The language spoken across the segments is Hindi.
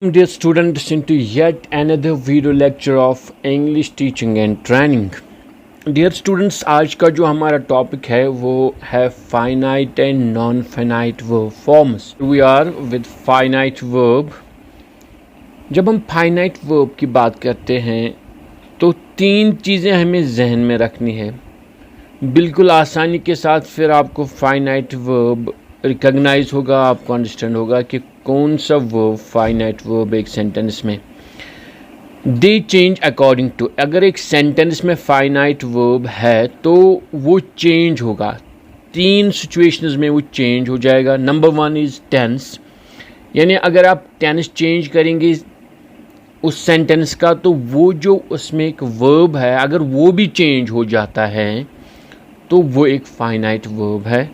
Dear students, into yet another video lecture of English teaching and training. Dear students, आज का जो हमारा टॉपिक है वो है finite and non finite verb forms. We are with finite verb. जब हम फाइनाइट वर्ब की बात करते हैं तो तीन चीज़ें हमें जहन में रखनी है. बिल्कुल आसानी के साथ फिर आपको फाइनाइट वर्ब रिकॉग्नाइज होगा, आपको अंडरस्टैंड होगा कि कौन सा वर्ब फाइनाइट वर्ब एक सेंटेंस में. They change according to. अगर एक सेंटेंस में फाइनाइट वर्ब है तो वो चेंज होगा. तीन सिचुएशंस में वो चेंज हो जाएगा. नंबर वन इज़ टेंस, यानी अगर आप टेंस चेंज करेंगे उस सेंटेंस का तो वो जो उसमें एक वर्ब है अगर वो भी चेंज हो जाता है तो वो एक फाइनाइट वर्ब है.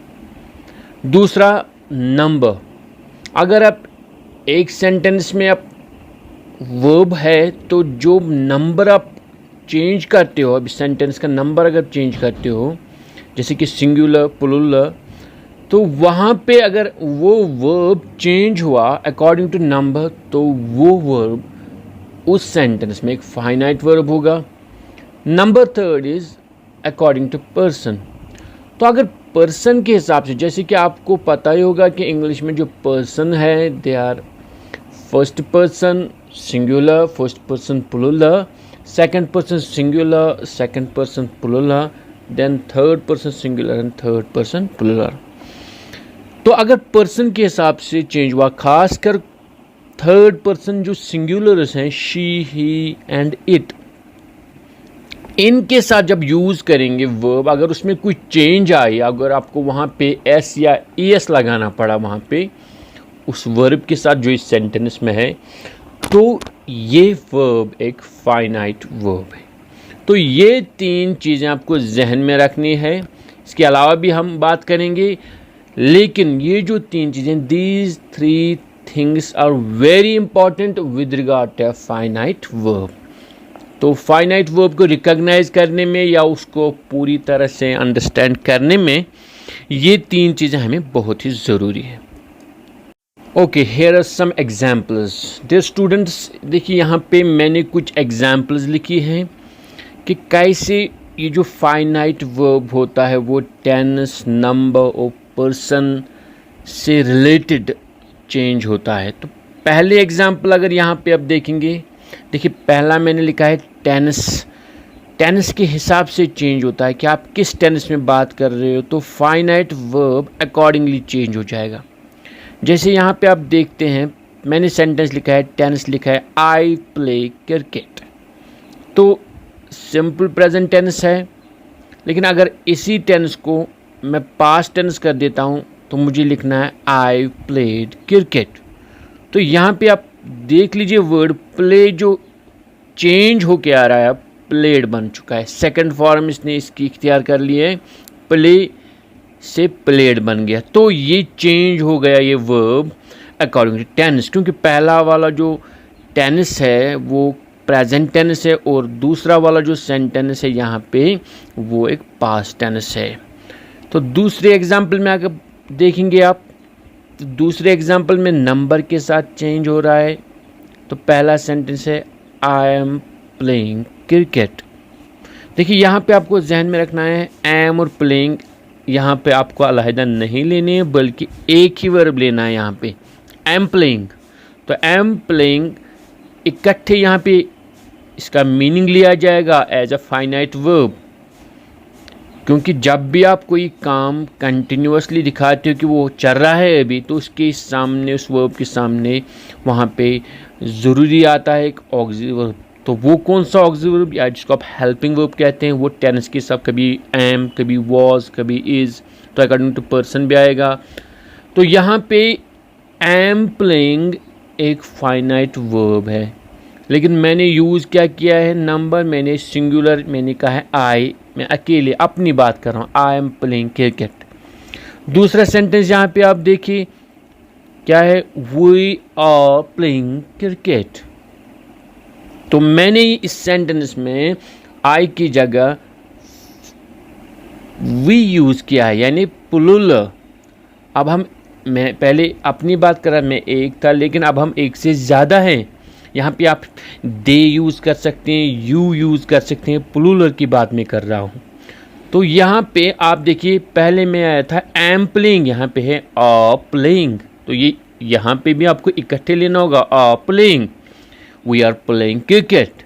दूसरा नंबर. अगर आप एक सेंटेंस में आप वर्ब है तो जो नंबर आप चेंज करते हो, अभी सेंटेंस का नंबर अगर चेंज करते हो जैसे कि सिंगुलर प्लूरल, तो वहाँ पे अगर वो वर्ब चेंज हुआ अकॉर्डिंग टू नंबर तो वो वर्ब उस सेंटेंस में एक फाइनाइट वर्ब होगा. Number third is according to person. तो अगर पर्सन के हिसाब से, जैसे कि आपको पता ही होगा कि इंग्लिश में जो पर्सन है they are first person singular, first person plural, second person singular, second person plural, then third person singular and third person plural. तो अगर पर्सन के हिसाब से चेंज हुआ, खासकर थर्ड पर्सन जो सिंगुलर्स हैं शी, ही एंड इट, इनके साथ जब यूज़ करेंगे वर्ब, अगर उसमें कोई चेंज आई, अगर आपको वहाँ पे एस या एस लगाना पड़ा वहाँ पे उस वर्ब के साथ जो इस सेंटेंस में है, तो ये वर्ब एक फाइनाइट वर्ब है. तो ये तीन चीज़ें आपको जहन में रखनी है. इसके अलावा भी हम बात करेंगे, लेकिन ये जो तीन चीज़ें, these three things are very important with regard to finite verb. तो फाइनाइट वर्ब को रिकॉग्नाइज करने में या उसको पूरी तरह से अंडरस्टैंड करने में ये तीन चीज़ें हमें बहुत ही ज़रूरी है. Okay, here are some examples. Dear students, देखिए यहाँ पे मैंने कुछ एग्जाम्पल्स लिखी हैं कि कैसे ये जो फाइनाइट वर्ब होता है वो टेंस, नंबर और पर्सन से रिलेटेड चेंज होता है. तो पहले एग्जाम्पल अगर यहाँ पे आप देखेंगे, देखिए पहला मैंने लिखा है टेंस. टेंस के हिसाब से चेंज होता है कि आप किस टेंस में बात कर रहे हो, तो फाइनाइट वर्ब अकॉर्डिंगली चेंज हो जाएगा. जैसे यहाँ पे आप देखते हैं मैंने सेंटेंस लिखा है, टेंस लिखा है आई प्ले क्रिकेट, तो सिंपल प्रेजेंट टेंस है. लेकिन अगर इसी टेंस को मैं पास्ट टेंस कर देता हूँ तो मुझे लिखना है आई प्लेड क्रिकेट. तो यहाँ पे आप देख लीजिए वर्ड प्ले जो चेंज होके आ रहा है, प्लेड बन चुका है. सेकंड फॉर्म इसने इसकी इख्तियार कर ली है, प्ले से प्लेड बन गया. तो ये चेंज हो गया ये वर्ब अकॉर्डिंग टू टेंस, क्योंकि पहला वाला जो टेंस है वो प्रेजेंट टेंस है और दूसरा वाला जो सेंटेंस है यहाँ पे वो एक पास्ट टेंस है. तो दूसरे एग्जाम्पल में अगर देखेंगे आप, तो दूसरे एग्जाम्पल में नंबर के साथ चेंज हो रहा है. तो पहला सेंटेंस है आई एम प्लेइंग क्रिकेट. देखिए यहाँ पे आपको जहन में रखना है एम और प्लेइंग यहाँ पे आपको अलहदा नहीं लेने हैं, बल्कि एक ही वर्ब लेना है. यहाँ पे एम प्लेइंग, तो एम प्लेइंग इकट्ठे यहाँ पे इसका मीनिंग लिया जाएगा एज अ फाइनाइट वर्ब, क्योंकि जब भी आप कोई काम कंटिन्यूसली दिखाते हो कि वो चल रहा है अभी, तो उसके सामने, उस वर्ब के सामने वहाँ पे ज़रूरी आता है एक ऑक्सिलरी वर्ब. तो वो कौन सा ऑक्सिलरी वर्ब या जिसको आप हेल्पिंग वर्ब कहते हैं, वो टेंस के साथ कभी एम, कभी वॉज, कभी इज़, तो अकॉर्डिंग टू पर्सन भी आएगा. तो यहाँ पे एम प्लेइंग एक फाइनाइट वर्ब है, लेकिन मैंने यूज़ क्या किया है, नंबर, मैंने सिंगुलर, मैंने कहा है आई, मैं अकेले अपनी बात कर रहा हूँ, आई एम प्लेइंग क्रिकेट. दूसरा सेंटेंस यहाँ पे आप देखिए क्या है, वी आर प्लेइंग क्रिकेट. तो मैंने इस सेंटेंस में आई की जगह वी यूज़ किया है, यानी प्लूरल. अब हम मैं पहले अपनी बात कर रहा, मैं एक था, लेकिन अब हम एक से ज़्यादा हैं। यहाँ पे आप दे यूज़ कर सकते हैं, यू यूज़ कर सकते हैं, प्लूरल की बात मैं कर रहा हूँ। तो यहाँ पे आप देखिए, पहले में आया था एम प्लेइंग, यहाँ पे है आ प्लेइंग। तो ये यहाँ पे भी आपको इकट्ठे लेना होगा, ah playing, we are playing cricket.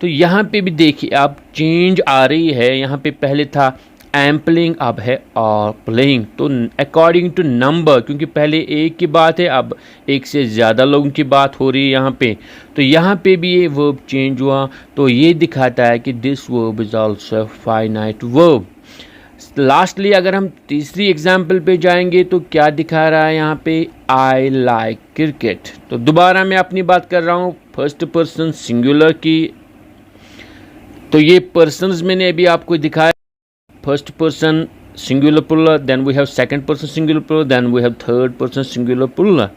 तो यहाँ पे भी देखिए आप चेंज आ रही है। यहाँ पे पहले था एम प्लेइंग, अब है आर प्लेइंग। तो अकॉर्डिंग टू नंबर, क्योंकि पहले एक की बात है, अब एक से ज़्यादा लोगों की बात हो रही है यहाँ पे, तो यहाँ पे भी ये वर्ब चेंज हुआ। तो ये दिखाता है कि this verb is also finite verb. Lastly अगर हम तीसरी एग्जाम्पल पे जाएंगे तो क्या दिखा रहा है यहाँ पे, आई लाइक क्रिकेट। तो दोबारा मैं अपनी बात कर रहा हूँ फर्स्ट पर्सन सिंगुलर की। तो ये पर्सन्स मैंने अभी आपको दिखाया, first person singular plural, then we have second person singular plural, then we have third person singular plural.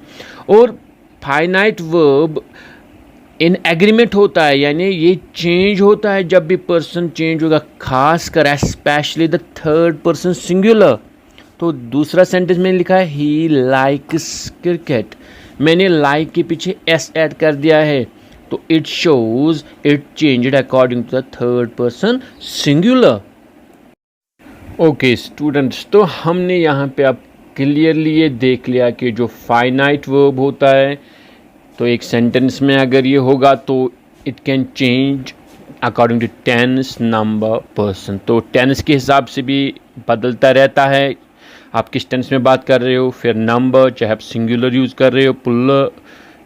और फाइनाइट वर्ब इन एग्रीमेंट होता है, यानी ये चेंज होता है जब भी पर्सन चेंज होगा, खासकर specially the third person singular. तो दूसरा सेंटेंस में लिखा है ही लाइक्स क्रिकेट, मैंने लाइक के पीछे एस ऐड कर दिया है, तो it shows it changed according to the third person singular. Okay students, तो हमने यहाँ पे अब क्लियरली ये देख लिया कि जो फाइनाइट वर्ब होता है, तो एक सेंटेंस में अगर ये होगा तो it can change according to tense, number, person. तो टेंस के हिसाब से भी बदलता रहता है, आप किस टेंस में बात कर रहे हो, फिर नंबर, चाहे आप सिंगुलर यूज़ कर रहे हो, प्लूरल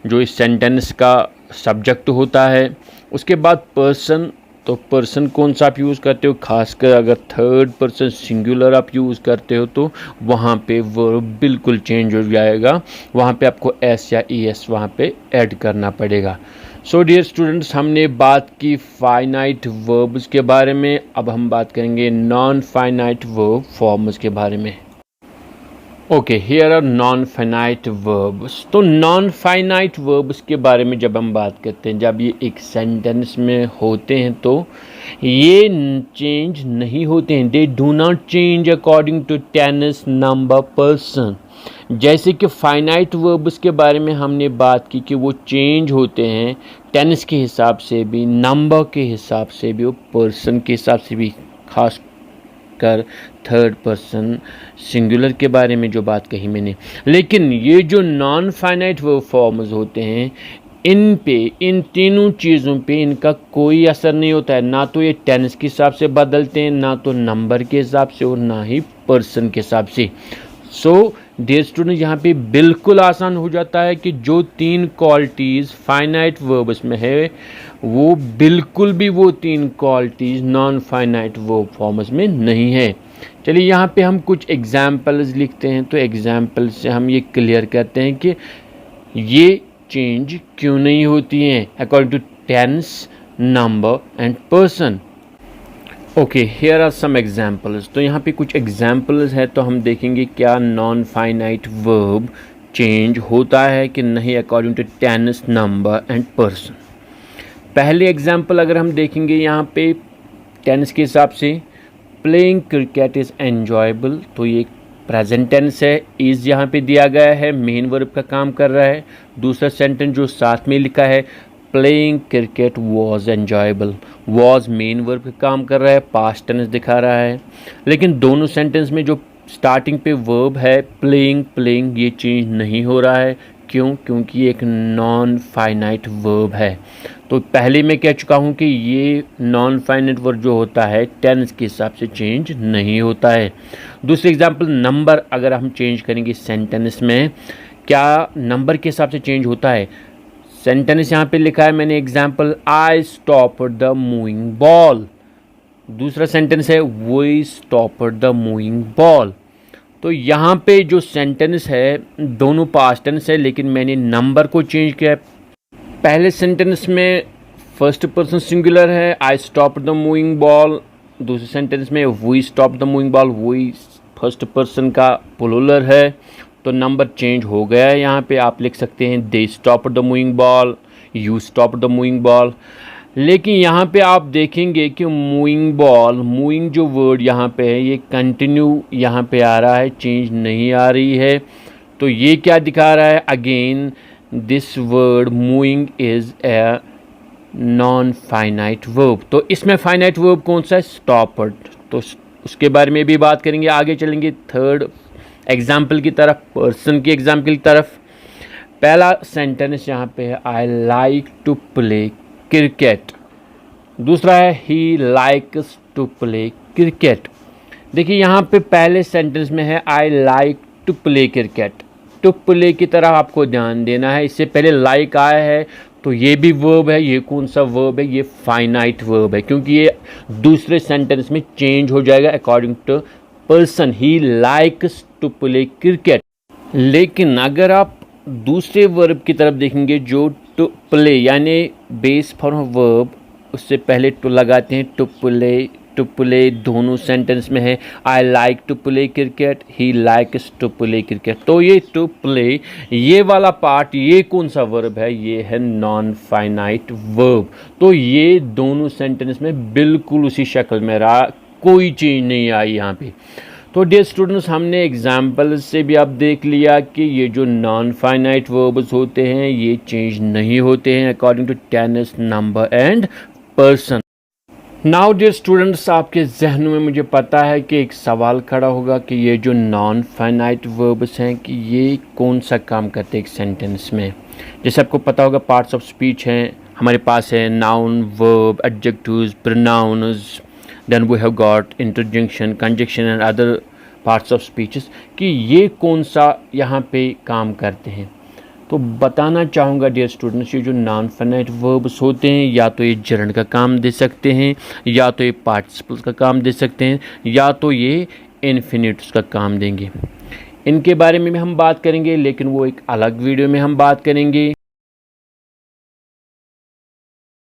जो इस सेंटेंस का सब्जेक्ट होता है, उसके बाद पर्सन। तो पर्सन कौन सा आप यूज़ करते हो, खासकर अगर थर्ड पर्सन सिंगुलर आप यूज़ करते हो तो वहाँ पे वर्ब बिल्कुल चेंज हो जाएगा, वहाँ पे आपको एस या ई एस वहाँ पे ऐड करना पड़ेगा। सो डियर स्टूडेंट्स, हमने बात की फाइनाइट वर्ब्स के बारे में, अब हम बात करेंगे नॉन फाइनाइट वर्ब फॉर्म्स के बारे में। Okay, here are non finite verbs. तो नॉन फाइनाइट वर्ब्स के बारे में जब हम बात करते हैं, जब ये एक सेंटेंस में होते हैं तो ये चेंज नहीं होते हैं, they do not change according to tense, number, person. जैसे कि फाइनाइट वर्ब्स के बारे में हमने बात की कि वो चेंज होते हैं टेंस के हिसाब से भी, नंबर के हिसाब से भी और पर्सन के हिसाब से भी, खास कर थर्ड पर्सन सिंगुलर के बारे में जो बात कही मैंने। लेकिन ये जो नॉन फाइनाइट वर्ब फॉर्म्स होते हैं, इन पे, इन तीनों चीज़ों पे इनका कोई असर नहीं होता है, ना तो ये टेंस के हिसाब से बदलते हैं, ना तो नंबर के हिसाब से, और ना ही पर्सन के हिसाब से। सो डियर स्टूडेंट, यहाँ पे बिल्कुल आसान हो जाता है कि जो तीन क्वालिटीज़ फाइनाइट वर्ब्स में है, वो बिल्कुल भी वो तीन qualities non finite verb forms में नहीं है। चलिए यहाँ पे हम कुछ एग्जाम्पल्स लिखते हैं, तो एग्जाम्पल से हम ये क्लियर करते हैं कि ये चेंज क्यों नहीं होती हैं according to tense, number and person. Okay, here are some examples. तो यहाँ पे कुछ एग्जाम्पल्स है, तो हम देखेंगे क्या नॉन फाइनाइट वर्ब चेंज होता है कि नहीं according to tense, number and person. पहले एग्जाम्पल अगर हम देखेंगे यहाँ पे टेंस के हिसाब से, प्लेइंग क्रिकेट इज़ एन्जॉयबल, तो ये प्रेजेंट टेंस है, इज़ यहाँ पे दिया गया है, मेन वर्ब का काम कर रहा है। दूसरा सेंटेंस जो साथ में लिखा है, playing cricket was enjoyable, was main verb का काम कर रहा है, पास्ट टेंस दिखा रहा है। लेकिन दोनों सेंटेंस में जो स्टार्टिंग पे वर्ब है प्लेइंग, प्लेइंग, ये चेंज नहीं हो रहा है। क्यों? क्योंकि एक नॉन फाइनाइट वर्ब है। तो पहले मैं कह चुका हूँ कि ये नॉन फाइनाइट वर्ब जो होता है टेंस के हिसाब से चेंज नहीं होता है। दूसरी एग्जांपल, नंबर अगर हम चेंज करेंगे सेंटेंस में, क्या नंबर के हिसाब से चेंज होता है? सेंटेंस यहाँ पे लिखा है मैंने example, I stopped the moving ball. दूसरा सेंटेंस है, we stopped the moving ball. तो यहाँ पे जो सेंटेंस है दोनों पास्ट टेंस है, लेकिन मैंने नंबर को चेंज किया। पहले सेंटेंस में फर्स्ट पर्सन सिंगुलर है, I stopped the moving ball. दूसरे सेंटेंस में we stopped the moving ball, we first person का प्लूरल है, तो नंबर चेंज हो गया है। यहाँ पे आप लिख सकते हैं they stopped the moving ball, you stopped the moving ball. लेकिन यहाँ पे आप देखेंगे कि मूविंग बॉल, मूविंग जो वर्ड यहाँ पे है ये कंटिन्यू यहाँ पे आ रहा है, चेंज नहीं आ रही है। तो ये क्या दिखा रहा है, again this word moving is a non finite verb. तो इसमें फाइनाइट वर्ब कौन सा है, स्टॉपर्ड। तो उसके बारे में भी बात करेंगे। आगे चलेंगे थर्ड एग्जाम्पल की तरफ, पर्सन की एग्जाम्पल की तरफ। पहला सेंटेंस यहाँ पे है, I like to play cricket. दूसरा है, he likes to play cricket. देखिए यहाँ पे पहले सेंटेंस में है, I like to play cricket. To play की तरफ आपको ध्यान देना है। इससे पहले लाइक आया है, तो ये भी वर्ब है। ये कौन सा वर्ब है, ये फाइनाइट वर्ब है, क्योंकि ये दूसरे सेंटेंस में चेंज हो जाएगा according to person. He likes to play cricket. लेकिन अगर आप दूसरे वर्ब की तरफ देखेंगे, जो टू प्ले यानी बेस फॉर्म वर्ब, उससे पहले टू लगाते हैं, टू प्ले दोनों सेंटेंस में है, I like to play cricket, he likes to play cricket. तो ये टू प्ले, ये वाला पार्ट, ये कौन सा वर्ब है, ये है नॉन फाइनाइट वर्ब। तो ये दोनों सेंटेंस में बिल्कुल उसी शक्ल में रहा, कोई चेंज नहीं आई यहाँ पे। तो डियर स्टूडेंट्स, हमने एग्जाम्पल से भी आप देख लिया कि ये जो नॉन फाइनाइट वर्ब्स होते हैं ये चेंज नहीं होते हैं according to tense, number and person. Now dear students, आपके जहनों में मुझे पता है कि एक सवाल खड़ा होगा कि ये जो नॉन फाइनाइट वर्ब्स हैं कि ये कौन सा काम करते हैं एक सेंटेंस में। जैसे आपको पता होगा पार्ट्स ऑफ स्पीच हैं हमारे पास है, noun, verb, adjectives, pronounce, then we have got interjunction, conjunction and other parts of speeches कि ये कौन सा यहाँ पे काम करते हैं। तो बताना चाहूँगा डियर स्टूडेंट्स, ये जो नॉन फाइनाइट वर्ब्स होते हैं या तो ये जर्नड का काम दे सकते हैं, या तो ये पार्टिसिपल्स का काम दे सकते हैं, या तो ये इन्फिनिट्स का काम देंगे। इनके बारे में भी हम बात करेंगे, लेकिन वो एक अलग वीडियो में हम बात करेंगे।